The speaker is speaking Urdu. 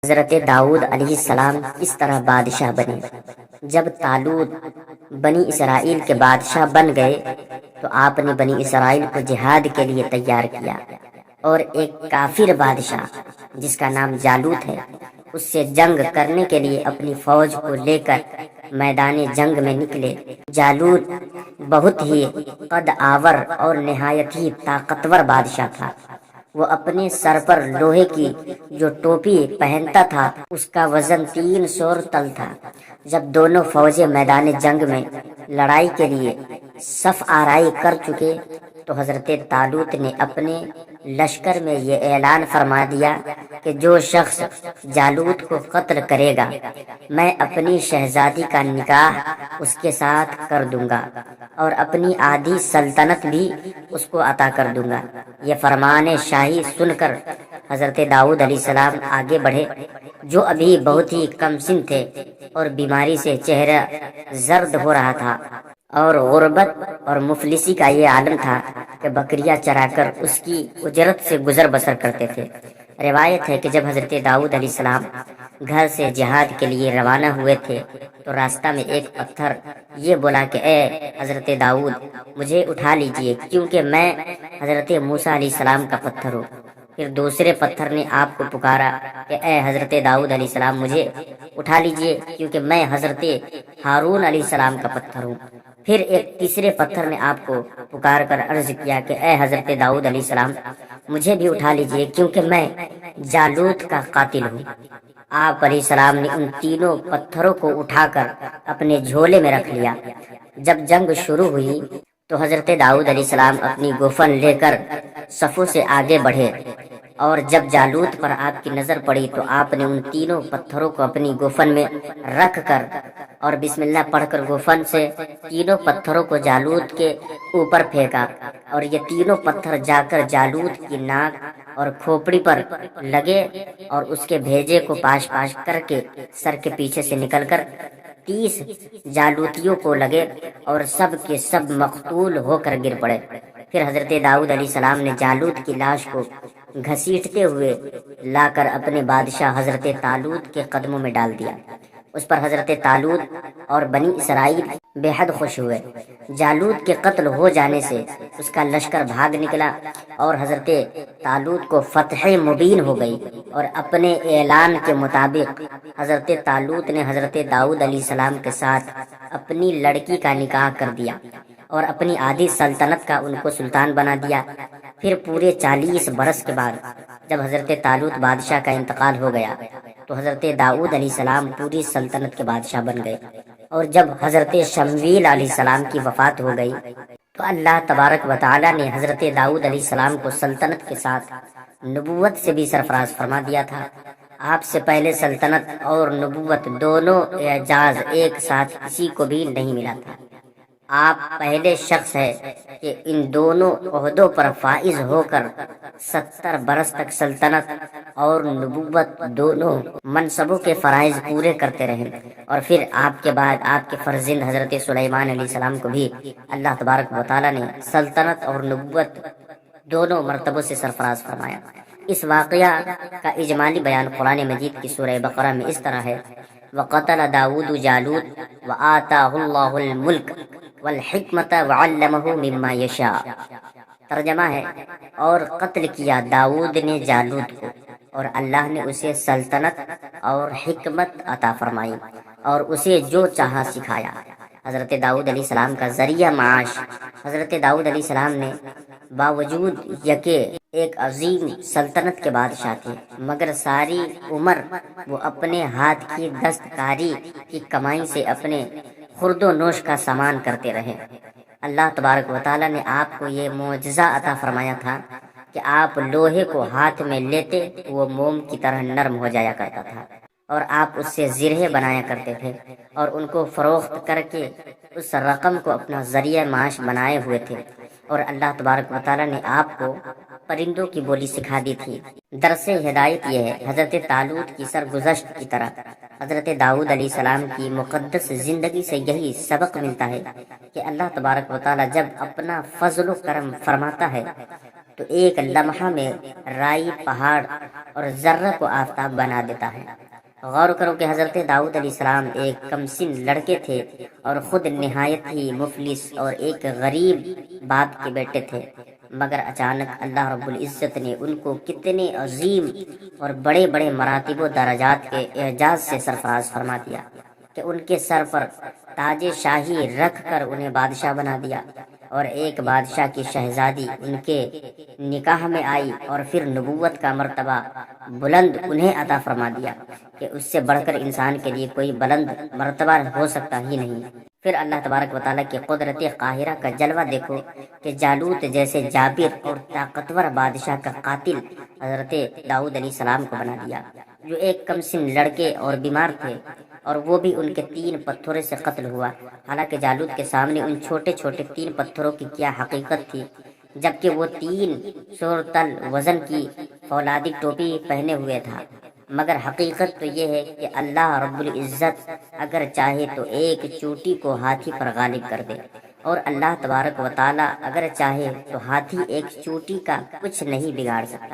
حضرت داؤد علیہ السلام اس طرح بادشاہ بنے۔ جب طالوت بنی اسرائیل کے بادشاہ بن گئے تو آپ نے بنی اسرائیل کو جہاد کے لیے تیار کیا، اور ایک کافر بادشاہ جس کا نام جالوت ہے اس سے جنگ کرنے کے لیے اپنی فوج کو لے کر میدان جنگ میں نکلے۔ جالوت بہت ہی قد آور اور نہایت ہی طاقتور بادشاہ تھا۔ وہ اپنے سر پر لوہے کی جو ٹوپی پہنتا تھا اس کا وزن 300 طن تھا۔ جب دونوں فوجیں میدان جنگ میں لڑائی کے لیے صف آرائی کر چکے تو حضرت طالوت نے اپنے لشکر میں یہ اعلان فرما دیا کہ جو شخص جالوت کو قتل کرے گا میں اپنی شہزادی کا نکاح اس کے ساتھ کر دوں گا اور اپنی آدھی سلطنت بھی اس کو عطا کر دوں گا۔ یہ فرمان شاہی سن کر حضرت داؤد علیہ السلام آگے بڑھے، جو ابھی بہت ہی کم سن تھے اور بیماری سے چہرہ زرد ہو رہا تھا، اور غربت اور مفلسی کا یہ عالم تھا کہ بکریاں چرا کر اس کی اجرت سے گزر بسر کرتے تھے۔ روایت ہے کہ جب حضرت داؤد علیہ السلام گھر سے جہاد کے لیے روانہ ہوئے تھے تو راستہ میں ایک پتھر یہ بولا کہ اے حضرت داؤد مجھے اٹھا لیجئے، کیونکہ میں حضرت موسیٰ علیہ السلام کا پتھر ہوں۔ پھر دوسرے پتھر نے آپ کو پکارا کہ اے حضرت داؤد علیہ السلام مجھے اٹھا لیجئے، کیونکہ میں حضرت ہارون علیہ السلام کا پتھر ہوں۔ پھر ایک تیسرے پتھر نے آپ کو پکار کر عرض کیا کہ اے حضرت داؤد علیہ السلام مجھے بھی اٹھا لیجئے، کیونکہ میں جالوت کا قاتل ہوں۔ آپ علیہ السلام نے ان تینوں پتھروں کو اٹھا کر اپنے جھولے میں رکھ لیا۔ جب جنگ شروع ہوئی تو حضرت داؤد علیہ السلام اپنی گوفن لے کر صفوں سے آگے بڑھے، اور جب جالوت پر آپ کی نظر پڑی تو آپ نے ان تینوں پتھروں کو اپنی گوفن میں رکھ کر اور بسم اللہ پڑھ کر گوفن سے تینوں پتھروں کو جالوت کے اوپر پھینکا، اور یہ تینوں پتھر جا کر جالوت کی ناک اور کھوپڑی پر لگے اور اس کے بھیجے کو پاش پاش کر کے سر کے پیچھے سے نکل کر 30 جالوتیوں کو لگے اور سب کے سب مقتول ہو کر گر پڑے۔ پھر حضرت داؤد علیہ السلام نے جالوت کی لاش کو گھسیٹتے ہوئے لا کر اپنے بادشاہ حضرت طالوت کے قدموں میں ڈال دیا۔ اس پر حضرت طالوت اور بنی اسرائیل بے حد خوش ہوئے۔ جالوت کے قتل ہو جانے سے اس کا لشکر بھاگ نکلا اور حضرت طالوت کو فتح مبین ہو گئی، اور اپنے اعلان کے مطابق حضرت طالوت نے حضرت داؤد علیہ السلام کے ساتھ اپنی لڑکی کا نکاح کر دیا اور اپنی آدھی سلطنت کا ان کو سلطان بنا دیا۔ پھر پورے 40 برس کے بعد جب حضرت طالوت بادشاہ کا انتقال ہو گیا تو حضرت داؤد علیہ السلام پوری سلطنت کے بادشاہ بن گئے، اور جب حضرت شمویل علیہ السلام کی وفات ہو گئی تو اللہ تبارک و تعالی نے حضرت داؤد علیہ السلام کو سلطنت کے ساتھ نبوت سے بھی سرفراز فرما دیا تھا۔ آپ سے پہلے سلطنت اور نبوت دونوں اعزاز ایک ساتھ کسی کو بھی نہیں ملا تھا۔ آپ پہلے شخص ہے کہ ان دونوں عہدوں پر فائز ہو کر 70 برس تک سلطنت اور نبوت دونوں منصبوں کے فرائض پورے کرتے رہے، اور پھر آپ کے بعد آپ کے فرزند حضرت سلیمان علیہ السلام کو بھی اللہ تبارک و تعالی نے سلطنت اور نبوت دونوں مرتبوں سے سرفراز فرمایا۔ اس واقعہ کا اجمالی بیان قرآن مجید کی سورہ بقرہ میں اس طرح ہے: وَقَتَلَ دَاوُودُ جَالُوتَ وَآتَاهُ اللَّهُ الْمُلْكَ وَالْحِكْمَةَ وَعَلَّمَهُ مِمَّا يَشَاءُ۔ ترجمہ ہے، اور قتل کیا داؤد نے جالوت کو، اور اللہ نے اسے سلطنت اور حکمت عطا فرمائی اور اسے جو چاہا سکھایا۔ حضرت داؤد علیہ السلام کا ذریعہ معاش۔ حضرت داؤد علیہ السلام نے باوجود یکے ایک عظیم سلطنت کے بادشاہ تھے، مگر ساری عمر وہ اپنے ہاتھ کی دستکاری کی کمائی سے اپنے خورد و نوش کا سامان کرتے رہے۔ اللہ تبارک و تعالی نے آپ کو یہ معجزہ عطا فرمایا تھا کہ آپ لوہے کو ہاتھ میں لیتے وہ موم کی طرح نرم ہو جایا کرتا تھا، اور آپ اس سے زرہیں بنایا کرتے تھے اور ان کو فروخت کر کے اس رقم کو اپنا ذریعہ معاش بنائے ہوئے تھے، اور اللہ تبارک و تعالی نے آپ کو پرندوں کی بولی سکھا دی تھی۔ درس ہدایت یہ ہے، حضرت طالوت کی سرگزشت کی طرح حضرت داؤد علیہ السلام کی مقدس زندگی سے یہی سبق ملتا ہے کہ اللہ تبارک و تعالی جب اپنا فضل و کرم فرماتا ہے تو ایک لمحہ میں رائی پہاڑ اور ذرہ کو آفتاب بنا دیتا ہے۔ غور کرو کہ حضرت داؤد علیہ السلام ایک کم سن لڑکے تھے اور خود نہایت ہی مفلس اور ایک غریب باپ کے بیٹے تھے، مگر اچانک اللہ رب العزت نے ان کو کتنے عظیم اور بڑے بڑے مراتب و درجات کے اعزاز سے سرفراز فرما دیا کہ ان کے سر پر تاج شاہی رکھ کر انہیں بادشاہ بنا دیا، اور ایک بادشاہ کی شہزادی ان کے نکاح میں آئی، اور پھر نبوت کا مرتبہ بلند انہیں عطا فرما دیا کہ اس سے بڑھ کر انسان کے لیے کوئی بلند مرتبہ ہو سکتا ہی نہیں۔ پھر اللہ تبارک و تعالیٰ کی قدرت قاہرہ کا جلوہ دیکھو کہ جالوت جیسے جابر اور طاقتور بادشاہ کا قاتل حضرت داؤد علیہ السلام کو بنا دیا، جو ایک کم سن لڑکے اور بیمار تھے، اور وہ بھی ان کے 3 پتھروں سے قتل ہوا۔ حالانکہ جالوت کے سامنے ان چھوٹے چھوٹے 3 پتھروں کی کیا حقیقت تھی، جبکہ وہ 3 سورتل وزن کی فولادی ٹوپی پہنے ہوئے تھا، مگر حقیقت تو یہ ہے کہ اللہ رب العزت اگر چاہے تو ایک چوٹی کو ہاتھی پر غالب کر دے، اور اللہ تبارک و تعالی اگر چاہے تو ہاتھی ایک چوٹی کا کچھ نہیں بگاڑ سکتا۔